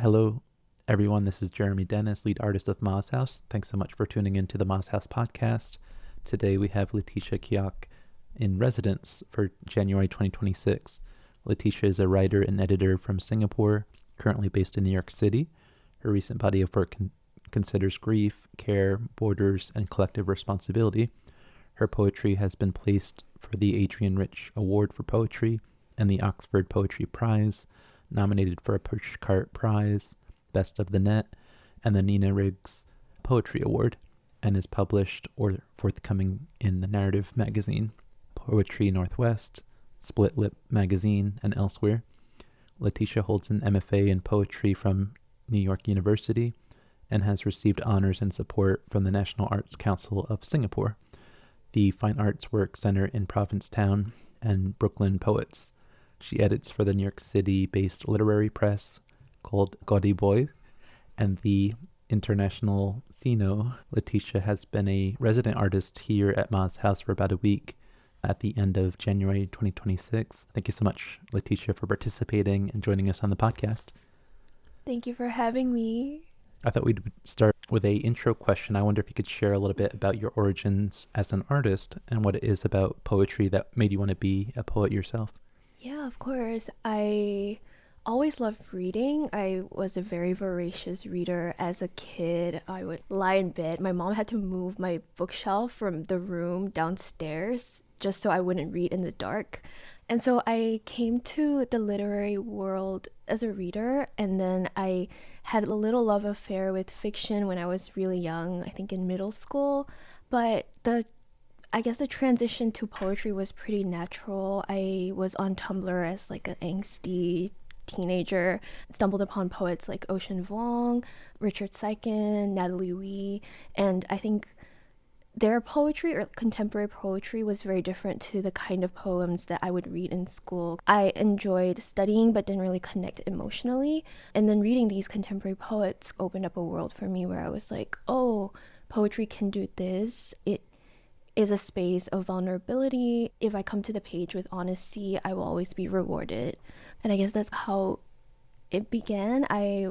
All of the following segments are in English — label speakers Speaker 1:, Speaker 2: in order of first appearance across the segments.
Speaker 1: Hello, everyone. This is Jeremy Dennis, lead artist of Moz House. Thanks so much for tuning in to the Moz House podcast. Today we have Laeticia Keok in residence for January 2026. Laeticia is a writer and editor from Singapore, currently based in New York City. Her recent body of work considers grief, care, borders, and collective responsibility. Her poetry has been placed for the Adrian Rich Award for Poetry and the Oxford Poetry Prize, nominated for a Pushcart Prize, Best of the Net, and the Nina Riggs Poetry Award, and is published or forthcoming in the Narrative Magazine, Poetry Northwest, Split Lip Magazine, and elsewhere. Laeticia holds an MFA in poetry from New York University and has received honors and support from the National Arts Council of Singapore, the Fine Arts Work Center in Provincetown, and Brooklyn Poets. She edits for the New York City-based literary press called Gaudy Boy and the international Sino. Laeticia has been a resident artist here at Moz House for about a week at the end of January 2026. Thank you so much, Laeticia, for participating and joining us on the podcast.
Speaker 2: Thank you for having me.
Speaker 1: I thought we'd start with a intro question. I wonder if you could share a little bit about your origins as an artist and what it is about poetry that made you want to be a poet yourself.
Speaker 2: Yeah, of course. I always loved reading. I was a very voracious reader as a kid. I would lie in bed. My mom had to move my bookshelf from the room downstairs just so I wouldn't read in the dark. And so I came to the literary world as a reader, and then I had a little love affair with fiction when I was really young, I think in middle school. But I guess the transition to poetry was pretty natural. I was on Tumblr as like an angsty teenager, stumbled upon poets like Ocean Vuong, Richard Saikin, Natalie Wee, and I think their poetry or contemporary poetry was very different to the kind of poems that I would read in school. I enjoyed studying but didn't really connect emotionally. And then reading these contemporary poets opened up a world for me where I was like, oh, poetry can do this. It is a space of vulnerability. If I come to the page with honesty, I will always be rewarded. And I guess that's how it began. I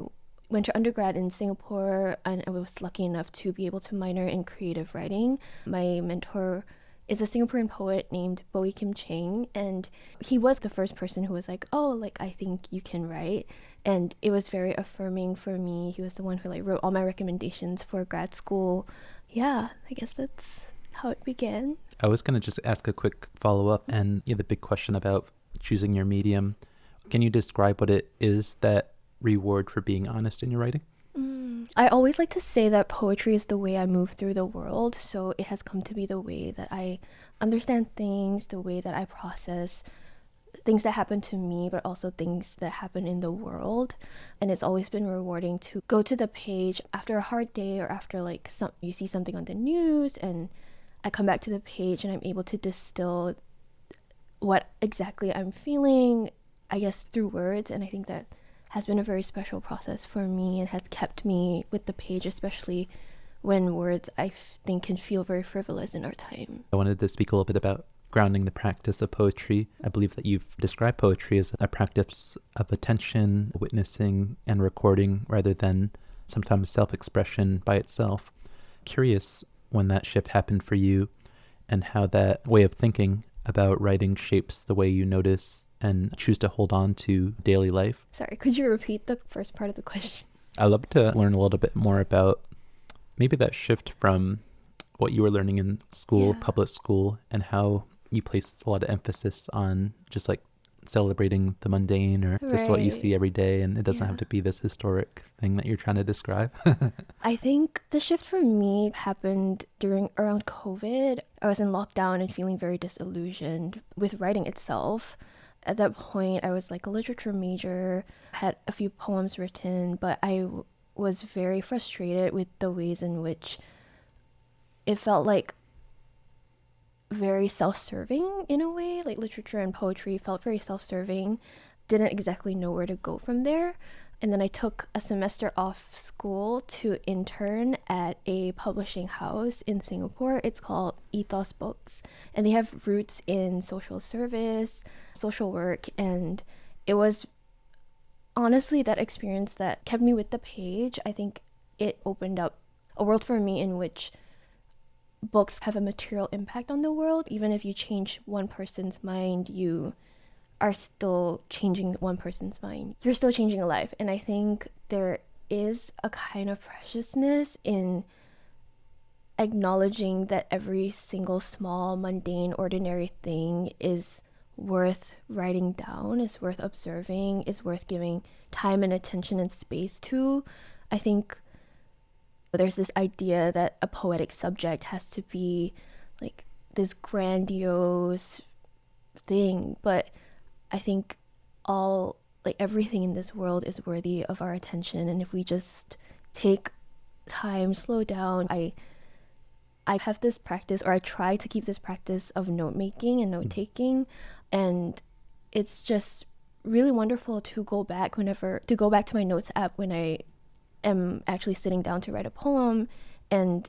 Speaker 2: went to undergrad in Singapore, and I was lucky enough to be able to minor in creative writing. My mentor is a Singaporean poet named Bowie Kim Cheng, and he was the first person who was like, oh, like, I think you can write. And it was very affirming for me. He was the one who like wrote all my recommendations for grad school. Yeah, I guess that's how it began.
Speaker 1: I was going to just ask a quick follow-up and the big question about choosing your medium. Can you describe what it is that reward for being honest in your writing?
Speaker 2: I always like to say that poetry is the way I move through the world. So it has come to be the way that I understand things, the way that I process things that happen to me, but also things that happen in the world. And it's always been rewarding to go to the page after a hard day or after like you see something on the news, and I come back to the page and I'm able to distill what exactly I'm feeling, I guess, through words. And I think that has been a very special process for me and has kept me with the page, especially when words I think can feel very frivolous in our time.
Speaker 1: I wanted to speak a little bit about grounding the practice of poetry. I believe that you've described poetry as a practice of attention, witnessing, and recording rather than sometimes self-expression by itself. Curious when that shift happened for you and how that way of thinking about writing shapes the way you notice and choose to hold on to daily life.
Speaker 2: Sorry, could you repeat the first part of the question?
Speaker 1: I'd love to learn a little bit more about maybe that shift from what you were learning in school, public school, and how you place a lot of emphasis on just like celebrating the mundane or just what you see every day, and it doesn't have to be this historic thing that you're trying to describe.
Speaker 2: I think the shift for me happened around COVID. I was in lockdown and feeling very disillusioned with writing itself. At that point, I was like a literature major, had a few poems written, but I was very frustrated with the ways in which it felt like very self-serving in a way. Like literature and poetry felt very self-serving. Didn't exactly know where to go from there. And then I took a semester off school to intern at a publishing house in Singapore. It's called Ethos Books. And they have roots in social service, social work. And it was honestly, that experience that kept me with the page, I think it opened up a world for me in which books have a material impact on the world. Even if you change one person's mind, you are still changing one person's mind. You're still changing a life. And I think there is a kind of preciousness in acknowledging that every single small, mundane, ordinary thing is worth writing down, is worth observing, is worth giving time and attention and space to. I think there's this idea that a poetic subject has to be like this grandiose thing, but I think everything in this world is worthy of our attention. And if we just take time, slow down, I have this practice, or I try to keep this practice of note making and note taking, and it's just really wonderful to go back to my notes app when I am actually sitting down to write a poem, and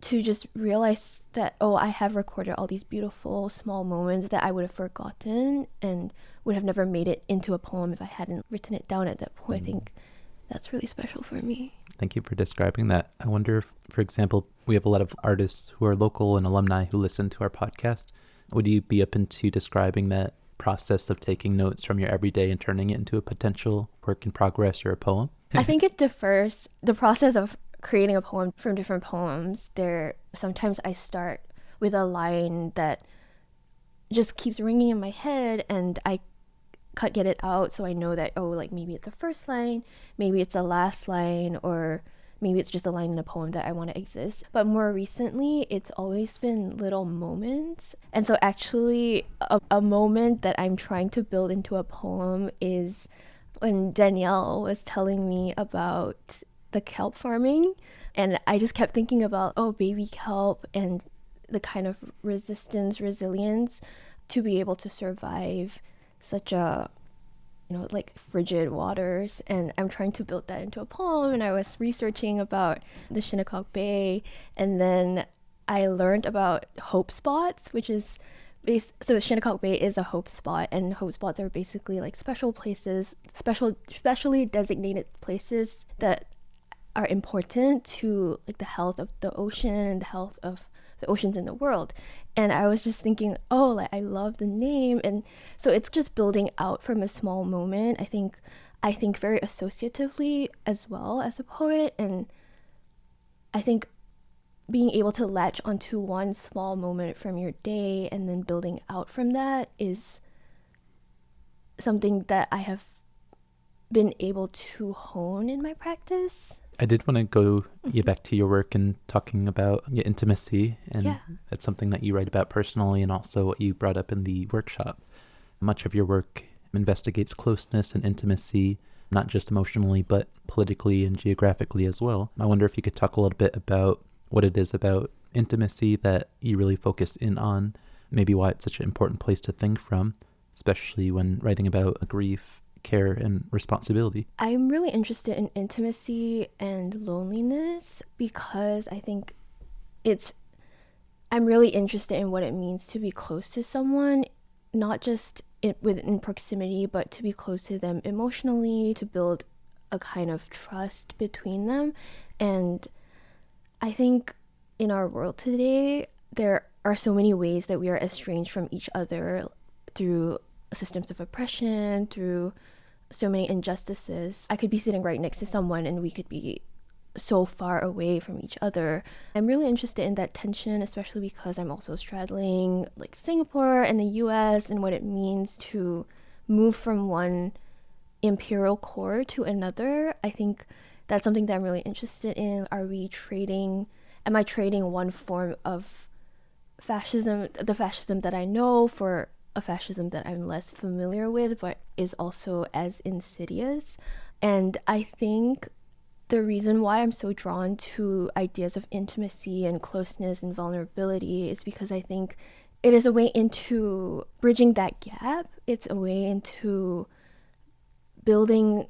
Speaker 2: to just realize that, oh, I have recorded all these beautiful small moments that I would have forgotten and would have never made it into a poem if I hadn't written it down at that point. I think that's really special for me.
Speaker 1: Thank you for describing that. I wonder if, for example, we have a lot of artists who are local and alumni who listen to our podcast. Would you be open to describing that process of taking notes from your everyday and turning it into a potential work in progress or a poem?
Speaker 2: I think it differs. The process of creating a poem from different poems, sometimes I start with a line that just keeps ringing in my head, and I get it out, so I know that, oh, like maybe it's the first line, maybe it's the last line, or maybe it's just a line in a poem that I want to exist. But more recently, it's always been little moments. And so actually a moment that I'm trying to build into a poem is when Danielle was telling me about the kelp farming, and I just kept thinking about, oh, baby kelp, and the kind of resilience to be able to survive such a, like frigid waters. And I'm trying to build that into a poem, and I was researching about the Shinnecock Bay, and then I learned about hope spots, which is so Shinnecock Bay is a hope spot, and hope spots are basically like special places, specially designated places that are important to like the health of the ocean and the health of the oceans in the world. And I was just thinking, oh, like I love the name. And so it's just building out from a small moment. I think very associatively as well as a poet, and I think being able to latch onto one small moment from your day and then building out from that is something that I have been able to hone in my practice.
Speaker 1: I did want to go back to your work and talking about your intimacy, and that's something that you write about personally, and also what you brought up in the workshop. Much of your work investigates closeness and intimacy, not just emotionally, but politically and geographically as well. I wonder if you could talk a little bit about what it is about intimacy that you really focus in on, maybe why it's such an important place to think from, especially when writing about grief, care, and responsibility.
Speaker 2: I'm really interested in intimacy and loneliness because I think I'm really interested in what it means to be close to someone, not just within proximity, but to be close to them emotionally, to build a kind of trust between them. And I think in our world today, there are so many ways that we are estranged from each other through systems of oppression, through so many injustices. I could be sitting right next to someone and we could be so far away from each other. I'm really interested in that tension, especially because I'm also straddling like Singapore and the US and what it means to move from one imperial core to another. I think that's something that I'm really interested in. Am I trading one form of fascism, the fascism that I know, for a fascism that I'm less familiar with, but is also as insidious? And I think the reason why I'm so drawn to ideas of intimacy and closeness and vulnerability is because I think it is a way into bridging that gap. It's a way into building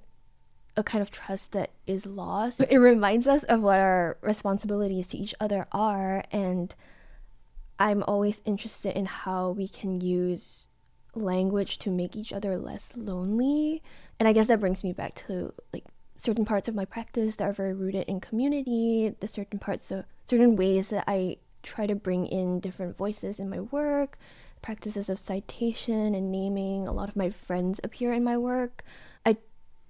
Speaker 2: a kind of trust that is lost. It reminds us of what our responsibilities to each other are, and I'm always interested in how we can use language to make each other less lonely. And I guess that brings me back to like certain parts of my practice that are very rooted in community, the certain ways that I try to bring in different voices in my work, practices of citation and naming. A lot of my friends appear in my work. I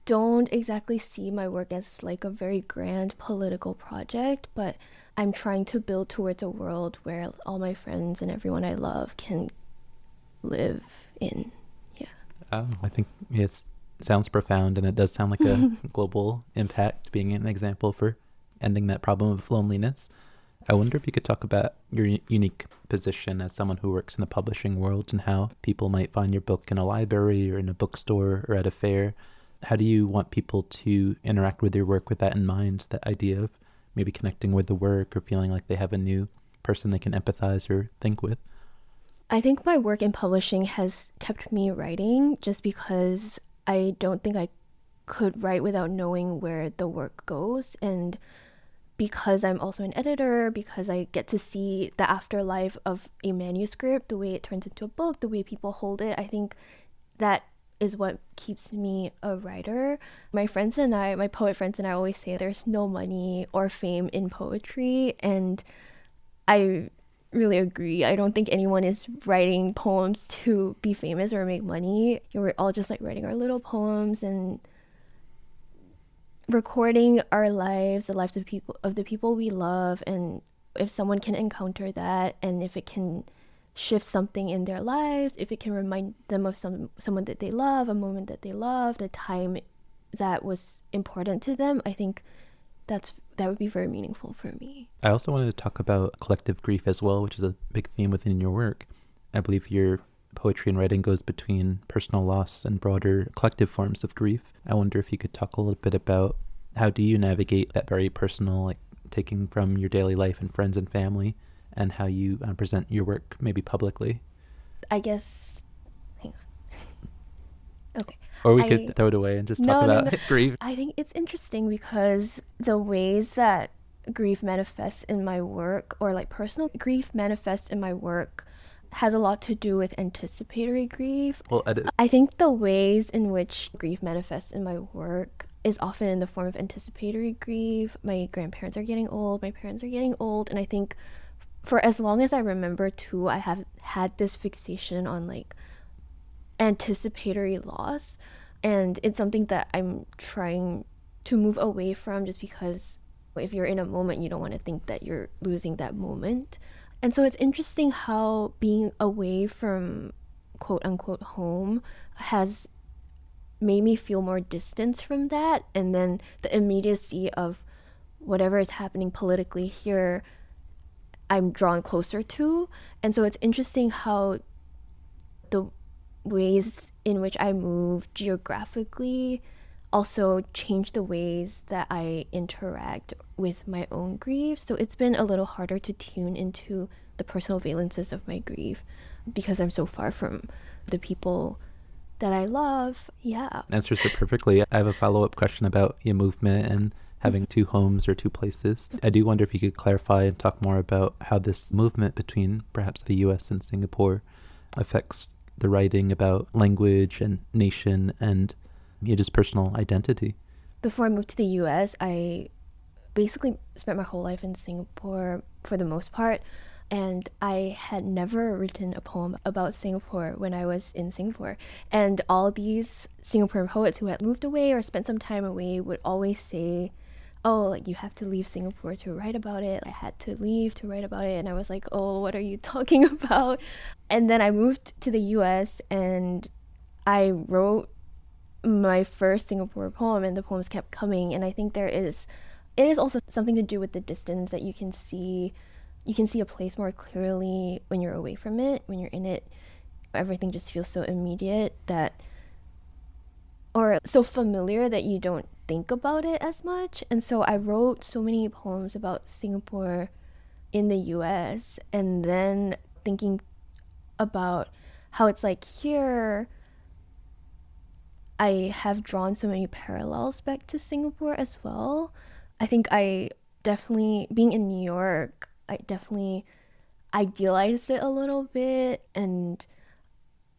Speaker 2: don't exactly see my work as like a very grand political project, but I'm trying to build towards a world where all my friends and everyone I love can live in. Yeah.
Speaker 1: I think it sounds profound, and it does sound like a global impact, being an example for ending that problem of loneliness. I wonder if you could talk about your unique position as someone who works in the publishing world and how people might find your book in a library or in a bookstore or at a fair. How do you want people to interact with your work with that in mind, that idea of maybe connecting with the work or feeling like they have a new person they can empathize or think with?
Speaker 2: I think my work in publishing has kept me writing just because I don't think I could write without knowing where the work goes. And because I'm also an editor, because I get to see the afterlife of a manuscript, the way it turns into a book, the way people hold it, I think that is what keeps me a writer. My poet friends and I always say there's no money or fame in poetry, and I really agree. I don't think anyone is writing poems to be famous or make money. We're all just like writing our little poems and recording our lives, the lives of the people we love, and if someone can encounter that, and if it can shift something in their lives, if it can remind them of someone that they love, a moment that they loved, a time that was important to them, I think that would be very meaningful for me.
Speaker 1: I also wanted to talk about collective grief as well, which is a big theme within your work. I believe your poetry and writing goes between personal loss and broader collective forms of grief. I wonder if you could talk a little bit about how do you navigate that very personal, like taking from your daily life and friends and family, and how you present your work maybe publicly.
Speaker 2: I guess, hang on. Okay.
Speaker 1: Or we could throw it away and just talk about grief.
Speaker 2: I think it's interesting because the ways that grief manifests in my work, or like personal grief manifests in my work, has a lot to do with anticipatory grief.
Speaker 1: Well,
Speaker 2: I think the ways in which grief manifests in my work is often in the form of anticipatory grief. My grandparents are getting old, my parents are getting old, and I think for as long as I remember too, I have had this fixation on like anticipatory loss, and it's something that I'm trying to move away from, just because if you're in a moment, you don't want to think that you're losing that moment. And so it's interesting how being away from quote unquote home has made me feel more distance from that, and then the immediacy of whatever is happening politically here I'm drawn closer to. And so it's interesting how the ways in which I move geographically also change the ways that I interact with my own grief. So it's been a little harder to tune into the personal valences of my grief because I'm so far from the people that I love. Yeah.
Speaker 1: Answers it perfectly. I have a follow-up question about your movement and having two homes or two places. I do wonder if you could clarify and talk more about how this movement between perhaps the US and Singapore affects the writing about language and nation and just personal identity.
Speaker 2: Before I moved to the US, I basically spent my whole life in Singapore for the most part, and I had never written a poem about Singapore when I was in Singapore. And all these Singaporean poets who had moved away or spent some time away would always say, oh, like you have to leave Singapore to write about it. I had to leave to write about it. And I was like, oh, what are you talking about? And then I moved to the US and I wrote my first Singapore poem, and the poems kept coming. And I think it is also something to do with the distance, that you can see a place more clearly when you're away from it. When you're in it, everything just feels so immediate or so familiar that you don't think about it as much. And so I wrote so many poems about Singapore in the US, and then thinking about how it's like here I have drawn so many parallels back to Singapore as well. I think I definitely, being in New York, I definitely idealized it a little bit, and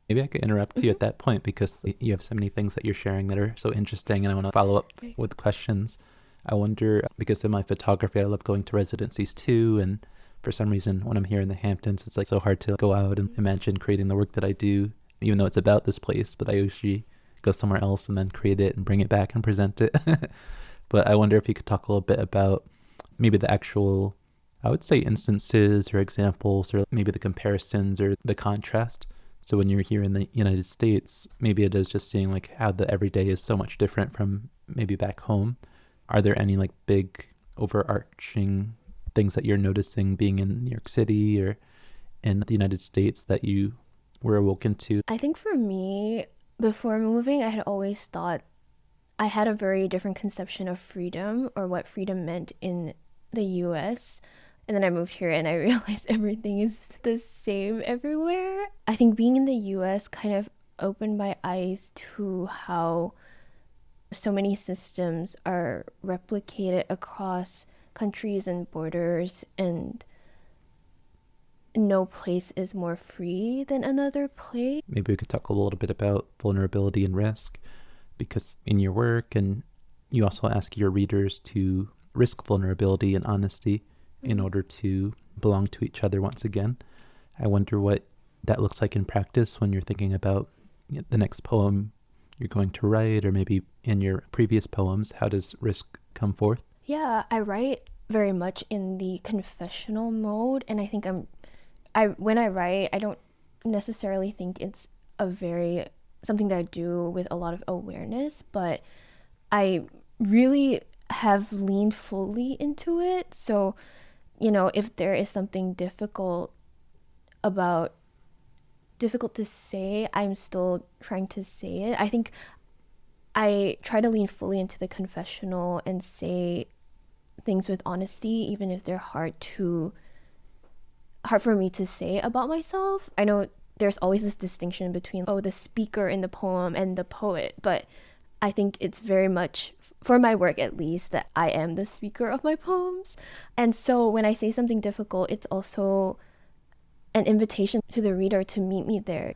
Speaker 1: Maybe I could interrupt you at that point because you have so many things that you're sharing that are so interesting, and I want to follow up with questions. I wonder, because of my photography, I love going to residencies too, and for some reason, when I'm here in the Hamptons, it's like so hard to go out and imagine creating the work that I do, even though it's about this place, but I usually go somewhere else and then create it and bring it back and present it. But I wonder if you could talk a little bit about maybe the actual, I would say, instances or examples, or maybe the comparisons or the contrast. So when you're here in the United States, maybe it is just seeing like how the everyday is so much different from maybe back home. Are there any like big overarching things that you're noticing being in New York City or in the United States that you were awoken to?
Speaker 2: I think for me, before moving, I had always thought I had a very different conception of freedom or what freedom meant in the US. And then I moved here and I realized everything is the same everywhere. I think being in the US kind of opened my eyes to how so many systems are replicated across countries and borders, and no place is more free than another place.
Speaker 1: Maybe we could talk a little bit about vulnerability and risk, because in your work, and you also ask your readers to risk vulnerability and honesty in order to belong to each other once again. I wonder what that looks like in practice when you're thinking about the next poem you're going to write, or maybe in your previous poems. How does risk come forth?
Speaker 2: Yeah, I write very much in the confessional mode, and I think when I write, I don't necessarily think it's something that I do with a lot of awareness, but I really have leaned fully into it. So, if there is something difficult to say, I'm still trying to say it. I think I try to lean fully into the confessional and say things with honesty, even if they're hard for me to say about myself. I know there's always this distinction between, the speaker in the poem and the poet, but I think it's very much, for my work at least, that I am the speaker of my poems. And so when I say something difficult, it's also an invitation to the reader to meet me there.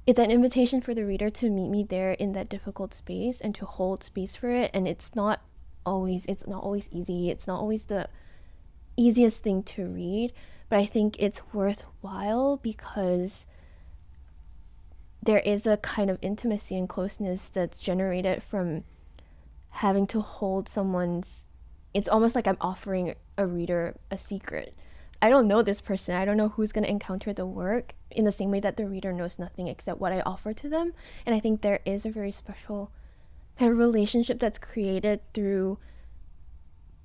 Speaker 2: It's an invitation for the reader to meet me there in that difficult space and to hold space for it. And it's not always easy. It's not always the easiest thing to read, but I think it's worthwhile because there is a kind of intimacy and closeness that's generated from having to hold it's almost like I'm offering a reader a secret. I don't know this person. I don't know who's going to encounter the work in the same way that the reader knows nothing except what I offer to them. And I think there is a very special kind of relationship that's created through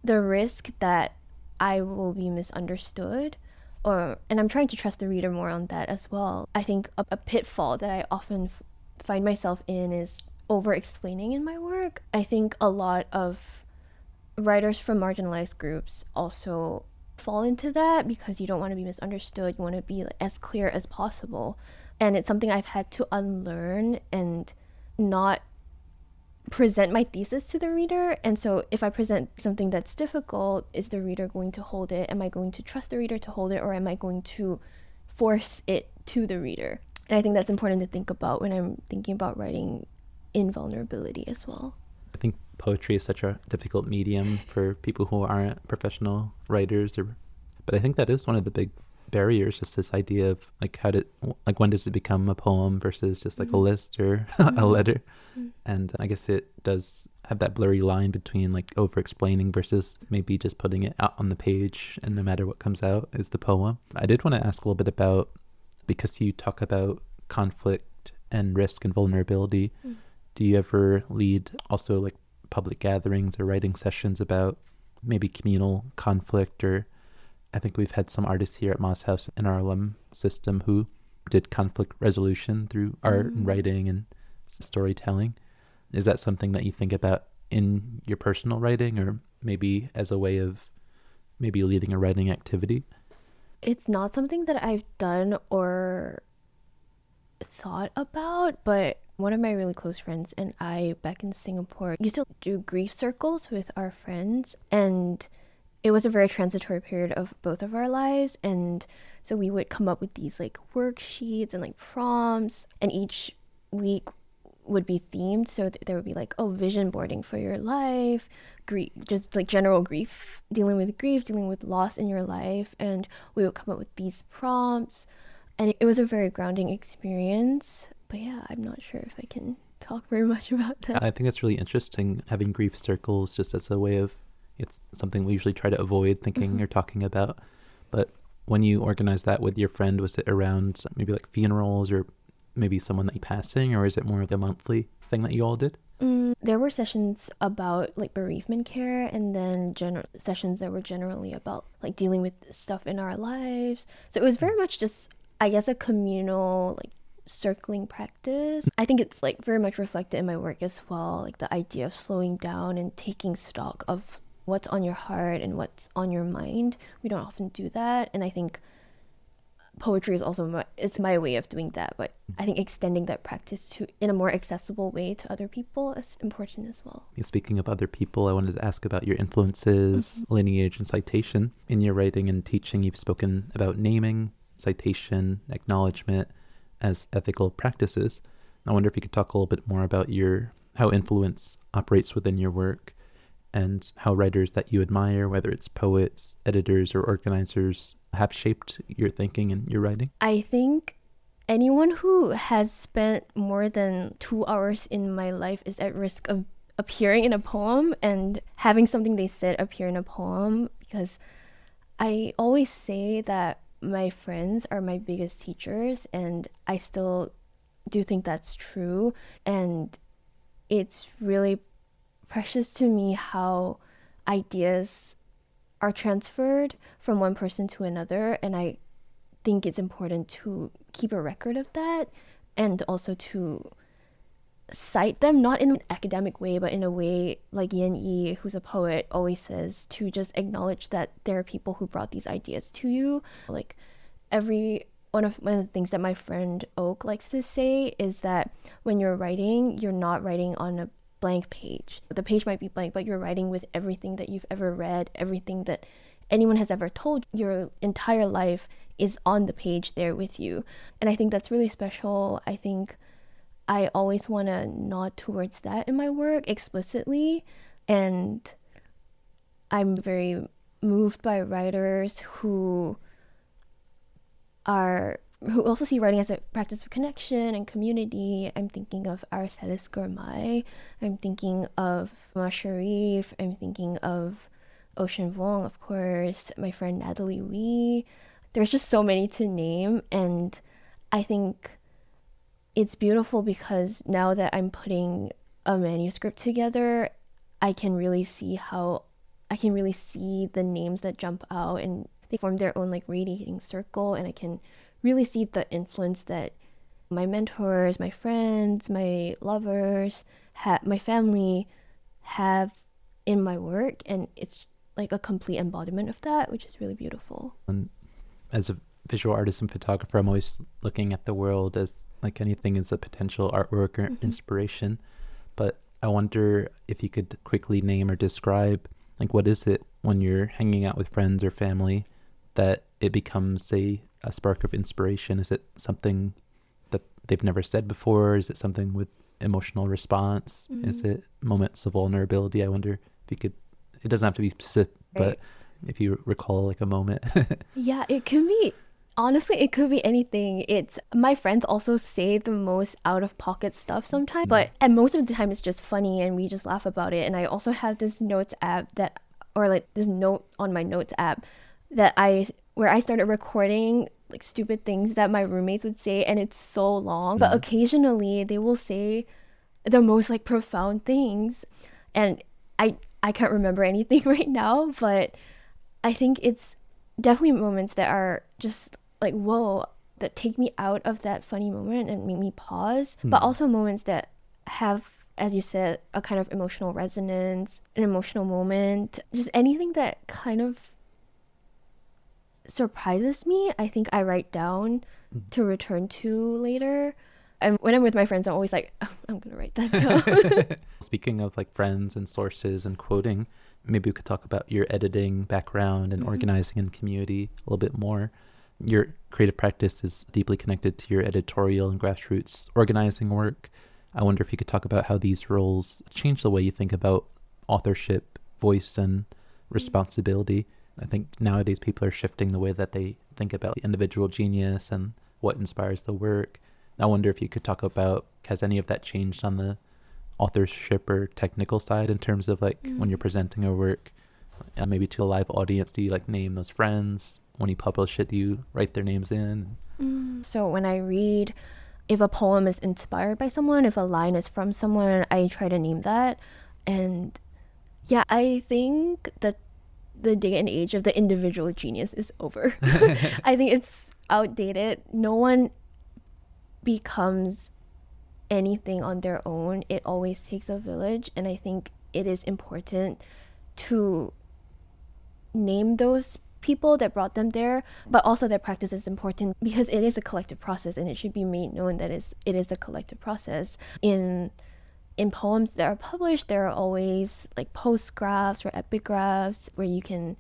Speaker 2: the risk that I will be misunderstood, and I'm trying to trust the reader more on that as well. I think a pitfall that I often find myself in is over-explaining in my work. I think a lot of writers from marginalized groups also fall into that because you don't want to be misunderstood. You want to be as clear as possible. And it's something I've had to unlearn and not present my thesis to the reader. And so if I present something that's difficult, is the reader going to hold it? Am I going to trust the reader to hold it, or am I going to force it to the reader? And I think that's important to think about when I'm thinking about writing in vulnerability as well.
Speaker 1: I think poetry is such a difficult medium for people who aren't professional writers, but I think that is one of the big barriers, just this idea of when does it become a poem versus just like a list or a letter. And I guess it does have that blurry line between like over explaining versus maybe just putting it out on the page and no matter what comes out is the poem. I did want to ask a little bit about, because you talk about conflict and risk and vulnerability, do you ever lead also like public gatherings or writing sessions about maybe communal conflict? Or I think we've had some artists here at Moss House in our alum system who did conflict resolution through art and writing and storytelling. Is that something that you think about in your personal writing, or maybe as a way of maybe leading a writing activity?
Speaker 2: It's not something that I've done or thought about, but one of my really close friends and I back in Singapore used to do grief circles with our friends, and it was a very transitory period of both of our lives. And so we would come up with these like worksheets and like prompts, and each week would be themed. So there would be like, oh, vision boarding for your life, grief, just like general grief, dealing with loss in your life. And we would come up with these prompts, and it was a very grounding experience. But yeah, I'm not sure if I can talk very much about that.
Speaker 1: I think it's really interesting having grief circles just as a way of, it's something we usually try to avoid thinking or talking about. But when you organize that with your friend, was it around maybe like funerals or maybe someone that you passing, or is it more of a monthly thing that you all did?
Speaker 2: There were sessions about like bereavement care, and then sessions that were generally about like dealing with stuff in our lives. So it was very much just, I guess, a communal like circling practice. I think it's like very much reflected in my work as well, like the idea of slowing down and taking stock of what's on your heart and what's on your mind. We don't often do that, and I think poetry is also it's my way of doing that, but I think extending that practice to in a more accessible way to other people is important as well.
Speaker 1: Speaking of other people, I wanted to ask about your influences, lineage, and citation. In your writing and teaching, you've spoken about naming, citation, acknowledgement as ethical practices. I wonder if you could talk a little bit more about how influence operates within your work, and how writers that you admire, whether it's poets, editors, or organizers, have shaped your thinking and your writing.
Speaker 2: I think anyone who has spent more than 2 hours in my life is at risk of appearing in a poem and having something they said appear in a poem, because I always say that my friends are my biggest teachers, and I still do think that's true. And it's really precious to me how ideas are transferred from one person to another, and I think it's important to keep a record of that, and also to cite them, not in an academic way, but in a way like Yen Yi, who's a poet, always says, to just acknowledge that there are people who brought these ideas to you. Like one of the things that my friend Oak likes to say is that when you're writing, you're not writing on a blank page. The page might be blank, but you're writing with everything that you've ever read, everything that anyone has ever told. Your entire life is on the page there with you. And I think that's really special. I think I always want to nod towards that in my work explicitly. And I'm very moved by writers who also see writing as a practice of connection and community. I'm thinking of Arcelis Gourmay. I'm thinking of Ma Sharif. I'm thinking of Ocean Vuong, of course. My friend Natalie Wee. There's just so many to name, and I think it's beautiful because now that I'm putting a manuscript together, I can really see the names that jump out, and they form their own like radiating circle, and I can really see the influence that my mentors, my friends, my lovers, my family have in my work, and it's like a complete embodiment of that, which is really beautiful.
Speaker 1: And as a visual artist and photographer, I'm always looking at the world as like anything as a potential artwork or inspiration. But I wonder if you could quickly name or describe, like, what is it when you're hanging out with friends or family that it becomes a spark of inspiration? Is it something that they've never said before? Is it something with emotional response? Is it moments of vulnerability? I wonder if you could, it doesn't have to be specific, but if you recall like a moment.
Speaker 2: Yeah, it can be, honestly, it could be anything. It's, my friends also say the most out of pocket stuff sometimes, and most of the time it's just funny and we just laugh about it. And I also have this notes app this note on my notes app where I started recording like stupid things that my roommates would say, and it's so long, but occasionally they will say the most like profound things, and I can't remember anything right now, but I think it's definitely moments that are just like, whoa, that take me out of that funny moment and make me pause, but also moments that have, as you said, a kind of emotional resonance, an emotional moment, just anything that kind of surprises me, I think I write down to return to later. And when I'm with my friends, I'm always like, "Oh, I'm going to write that down."
Speaker 1: Speaking of like friends and sources and quoting, maybe we could talk about your editing background and organizing in community a little bit more. Your creative practice is deeply connected to your editorial and grassroots organizing work. I wonder if you could talk about how these roles change the way you think about authorship, voice, and responsibility. I think nowadays people are shifting the way that they think about the individual genius and what inspires the work. I wonder if you could talk about, has any of that changed on the authorship or technical side in terms of like when you're presenting a work, maybe to a live audience, do you like name those friends? When you publish it, do you write their names in?
Speaker 2: So when I read, if a poem is inspired by someone, if a line is from someone, I try to name that. And yeah, I think that the day and age of the individual genius is over. I think it's outdated. No one becomes anything on their own. It always takes a village, and I think it is important to name those people that brought them there, but also their practice is important because it is a collective process, and it should be made known that it is a collective process. In poems that are published, there are always like postgraphs or epigraphs where you can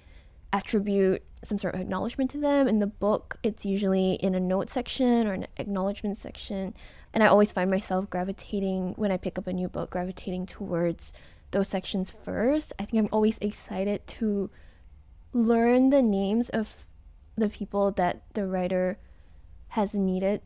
Speaker 2: attribute some sort of acknowledgement to them. In the book, it's usually in a note section or an acknowledgement section. And I always find myself gravitating, when I pick up a new book, gravitating towards those sections first. I think I'm always excited to learn the names of the people that the writer has needed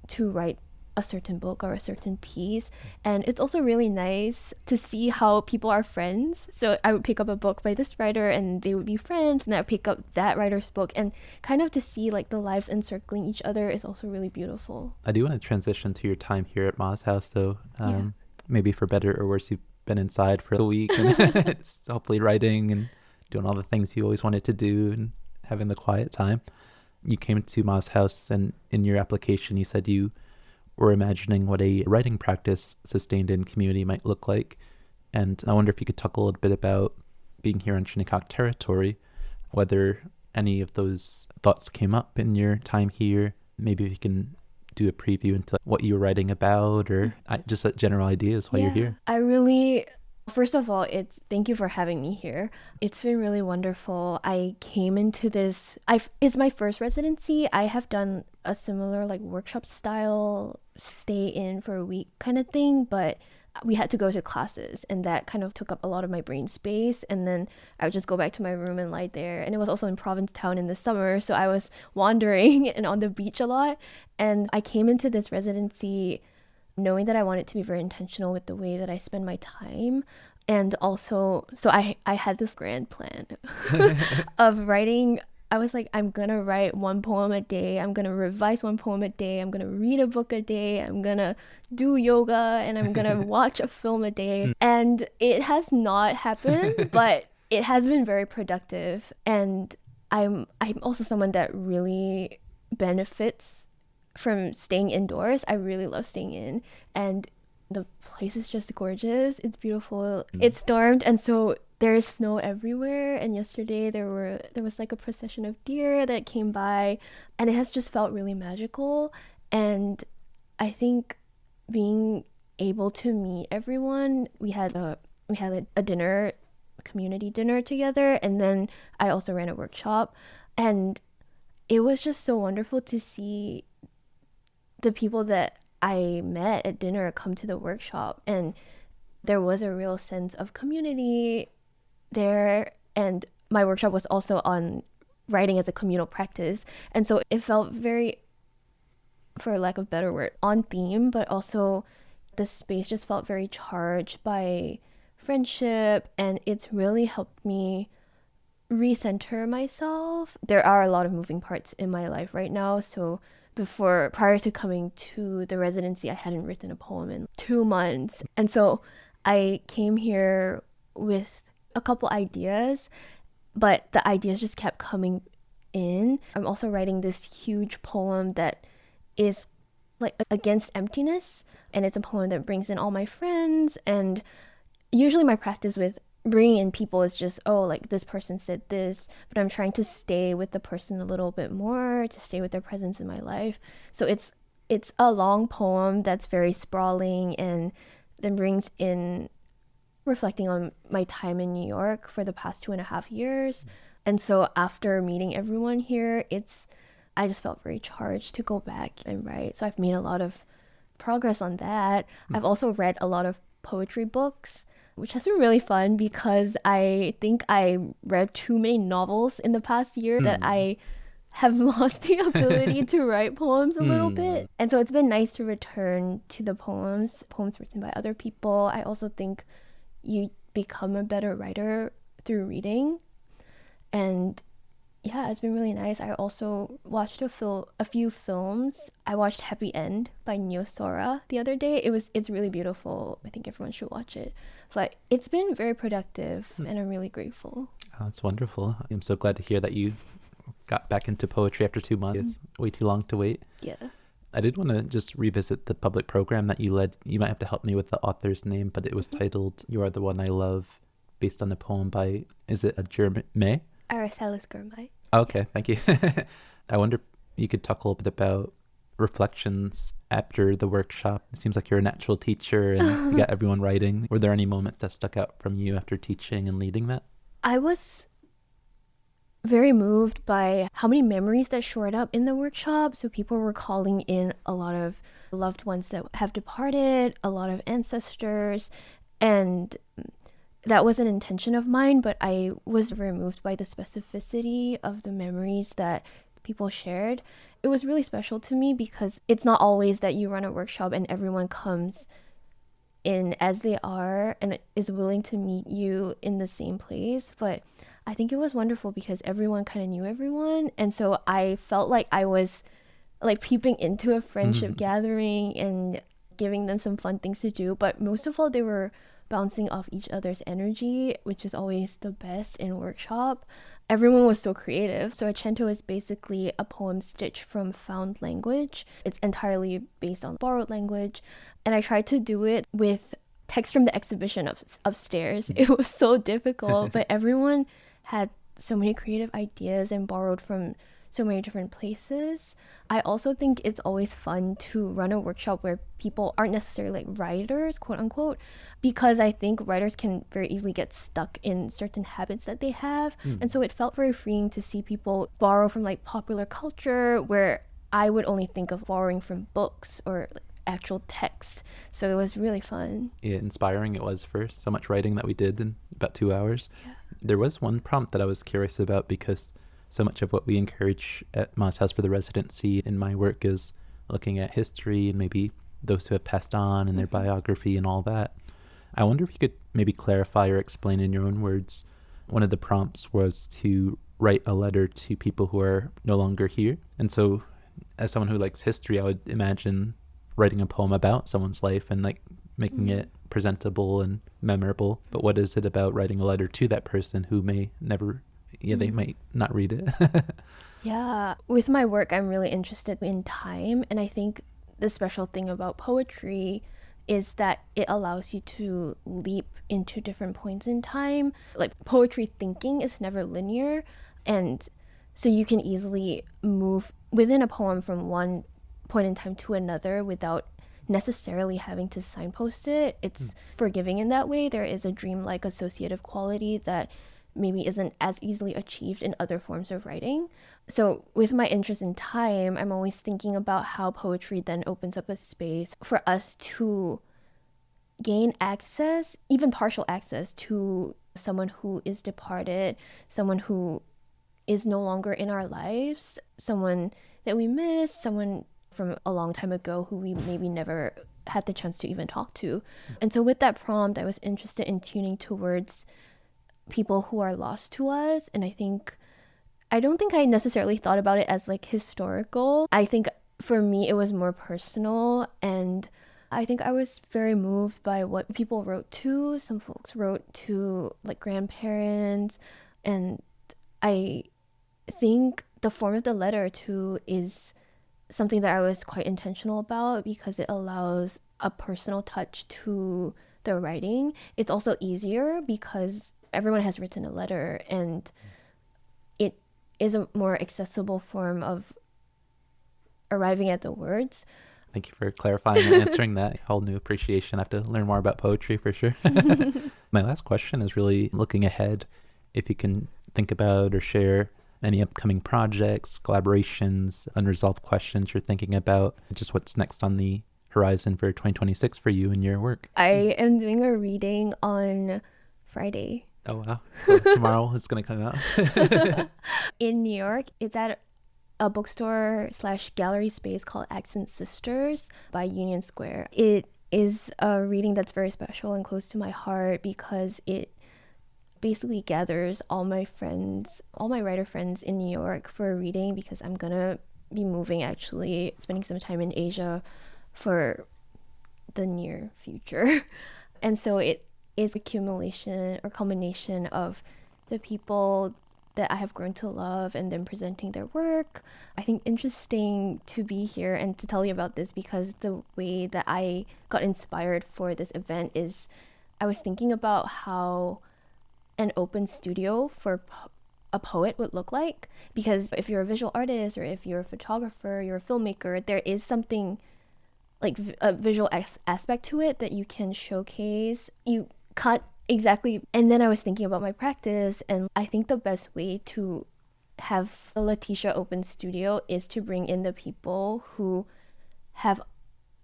Speaker 2: to write a certain book or a certain piece. And it's also really nice to see how people are friends. So I would pick up a book by this writer and they would be friends, and I would pick up that writer's book, and kind of to see like the lives encircling each other is also really beautiful.
Speaker 1: I do want to transition to your time here at Ma's house, though. Maybe for better or worse, you've been inside for a week and hopefully writing and doing all the things you always wanted to do and having the quiet time. You came to Ma's house, and in your application you said you were imagining what a writing practice sustained in community might look like. And I wonder if you could talk a little bit about being here on Shinnecock territory, whether any of those thoughts came up in your time here. Maybe if you can do a preview into what you were writing about, or just general ideas while you're here.
Speaker 2: First of all, thank you for having me here. It's been really wonderful. I came into this, it's my first residency. I have done a similar like workshop style stay in for a week kind of thing, but we had to go to classes, and that kind of took up a lot of my brain space. And then I would just go back to my room and lie there. And it was also in Provincetown in the summer, so I was wandering and on the beach a lot. And I came into this residency knowing that I wanted to be very intentional with the way that I spend my time. And also, so I had this grand plan of writing. I was like, I'm gonna write one poem a day, I'm gonna revise one poem a day, I'm gonna read a book a day, I'm gonna do yoga, and I'm gonna watch a film a day. And it has not happened, but it has been very productive. And I'm also someone that really benefits from staying indoors. I really love staying in, and the place is just gorgeous. It's beautiful. It stormed, and so there's snow everywhere. And yesterday there was like a procession of deer that came by, and it has just felt really magical. And I think being able to meet everyone, we had a dinner, community dinner together, and then I also ran a workshop, and it was just so wonderful to see the people that I met at dinner come to the workshop, and there was a real sense of community there. And my workshop was also on writing as a communal practice, and so it felt very, for lack of a better word, on theme, but also the space just felt very charged by friendship, and it's really helped me recenter myself. There are a lot of moving parts in my life right now, so prior to coming to the residency, I hadn't written a poem in 2 months. And so I came here with a couple ideas, but the ideas just kept coming in. I'm also writing this huge poem that is like against emptiness, and it's a poem that brings in all my friends. And usually my practice with bringing in people is just, oh, like this person said this, but I'm trying to stay with the person a little bit more, to stay with their presence in my life. So it's It's a long poem that's very sprawling and then brings in reflecting on my time in New York for the past 2.5 years. And so after meeting everyone here, I just felt very charged to go back and write. So I've made a lot of progress on that. I've also read a lot of poetry books, which has been really fun because I think I read too many novels in the past year that I have lost the ability to write poems a little bit. And so it's been nice to return to the poems written by other people. I also think you become a better writer through reading. And yeah, it's been really nice. I also watched a few films. I watched Happy End by Neo Sora the other day. It's really beautiful. I think everyone should watch it. But it's been very productive and I'm really grateful.
Speaker 1: Oh, that's wonderful. I'm so glad to hear that you got back into poetry after 2 months. It's way too long to wait.
Speaker 2: Yeah.
Speaker 1: I did want to just revisit the public program that you led. You might have to help me with the author's name, but it was titled You Are the One I Love, based on a poem by, is it a German?
Speaker 2: Aracelis Gurmai.
Speaker 1: Okay, thank you. I wonder if you could talk a little bit about reflections after the workshop. It seems like you're a natural teacher and you got everyone writing. Were there any moments that stuck out from you after teaching and leading that?
Speaker 2: I was very moved by how many memories that showed up in the workshop. So people were calling in a lot of loved ones that have departed, a lot of ancestors, and that was an intention of mine, but I was very moved by the specificity of the memories that people shared. It was really special to me because it's not always that you run a workshop and everyone comes in as they are and is willing to meet you in the same place. But I think it was wonderful because everyone kind of knew everyone. And so I felt like I was like peeping into a friendship gathering and giving them some fun things to do. But most of all, they were bouncing off each other's energy, which is always the best in workshop. Everyone was so creative. So Acento is basically a poem stitched from found language. It's entirely based on borrowed language. And I tried to do it with text from the exhibition upstairs. It was so difficult, but everyone had so many creative ideas and borrowed from so many different places. I also think it's always fun to run a workshop where people aren't necessarily like writers, quote unquote, because I think writers can very easily get stuck in certain habits that they have. And so it felt very freeing to see people borrow from like popular culture where I would only think of borrowing from books or like actual text. So it was really fun.
Speaker 1: Yeah, inspiring it was for so much writing that we did in about 2 hours. Yeah. There was one prompt that I was curious about because so much of what we encourage at Ma's House for the Residency in my work is looking at history and maybe those who have passed on and their biography and all that. I wonder if you could maybe clarify or explain in your own words. One of the prompts was to write a letter to people who are no longer here. And so as someone who likes history, I would imagine writing a poem about someone's life and like making it presentable and memorable. But what is it about writing a letter to that person who may never, they might not read it?
Speaker 2: Yeah, with my work, I'm really interested in time. And I think the special thing about poetry is that it allows you to leap into different points in time. Like poetry thinking is never linear. And so you can easily move within a poem from one point in time to another without necessarily having to signpost it. It's forgiving in that way. There is a dreamlike associative quality that maybe isn't as easily achieved in other forms of writing. So with my interest in time, I'm always thinking about how poetry then opens up a space for us to gain access, even partial access, to someone who is departed, someone who is no longer in our lives, someone that we miss, someone from a long time ago who we maybe never had the chance to even talk to. And so with that prompt, I was interested in tuning towards people who are lost to us. And I don't think I necessarily thought about it as like historical. I think for me, it was more personal. And I think I was very moved by what people wrote to. Some folks wrote to like grandparents. And I think the form of the letter too is something that I was quite intentional about because it allows a personal touch to the writing. It's also easier because everyone has written a letter and it is a more accessible form of arriving at the words.
Speaker 1: Thank you for clarifying and answering that. Whole new appreciation. I have to learn more about poetry for sure. My last question is really looking ahead. If you can think about or share any upcoming projects, collaborations, unresolved questions you're thinking about, just what's next on the horizon for 2026 for you and your work.
Speaker 2: I am doing a reading on Friday.
Speaker 1: Oh, wow. So tomorrow it's going to come out.
Speaker 2: In New York. It's at a bookstore / gallery space called Accent Sisters by Union Square. It is a reading that's very special and close to my heart because it basically gathers all my writer friends in New York for a reading, because I'm gonna be moving, actually spending some time in Asia for the near future. And so it is accumulation or culmination of the people that I have grown to love and then presenting their work. I think interesting to be here and to tell you about this, because the way that I got inspired for this event is I was thinking about how an open studio for a poet would look like. Because if you're a visual artist or if you're a photographer, you're a filmmaker, there is something like a visual aspect to it that you can showcase. You can't exactly. And then I was thinking about my practice, and I think the best way to have a Laetitia open studio is to bring in the people who have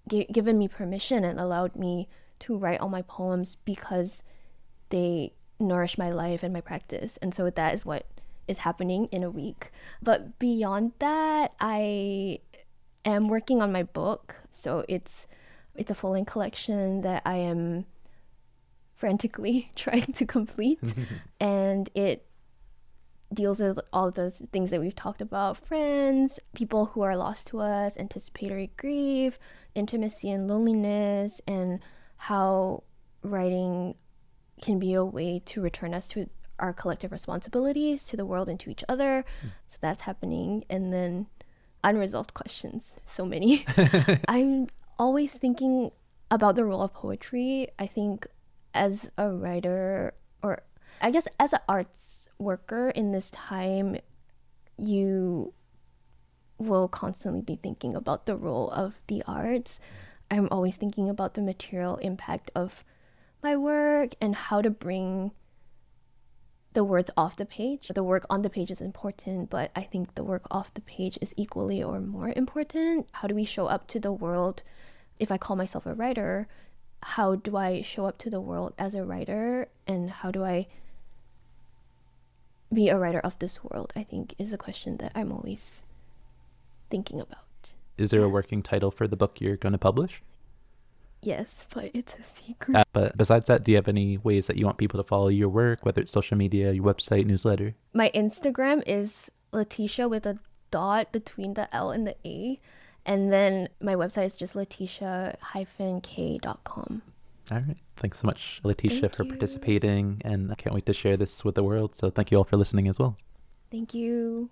Speaker 2: given me permission and allowed me to write all my poems, because they nourish my life and my practice. And so that is what is happening in a week. But beyond that, I am working on my book. So it's a full-length collection that I am frantically trying to complete. And it deals with all the things that we've talked about: friends, people who are lost to us, anticipatory grief, intimacy and loneliness, and how writing can be a way to return us to our collective responsibilities to the world and to each other. So that's happening. And then unresolved questions, so many. I'm always thinking about the role of poetry. I think as a writer, or I guess as an arts worker in this time, you will constantly be thinking about the role of the arts. I'm always thinking about the material impact of my work and how to bring the words off the page. The work on the page is important, but I think the work off the page is equally or more important. How do we show up to the world? If I call myself a writer, how do I show up to the world as a writer, and how do I be a writer of this world, I think is a question that I'm always thinking about.
Speaker 1: Is there a working title for the book you're going to publish?
Speaker 2: Yes, but it's a secret.
Speaker 1: But besides that, do you have any ways that you want people to follow your work, whether it's social media, your website, newsletter?
Speaker 2: My Instagram is Laetitia with a dot between the L and the A. And then my website is just laetitia-k.com.
Speaker 1: All right. Thanks so much, Laetitia, for participating. And I can't wait to share this with the world. So thank you all for listening as well.
Speaker 2: Thank you.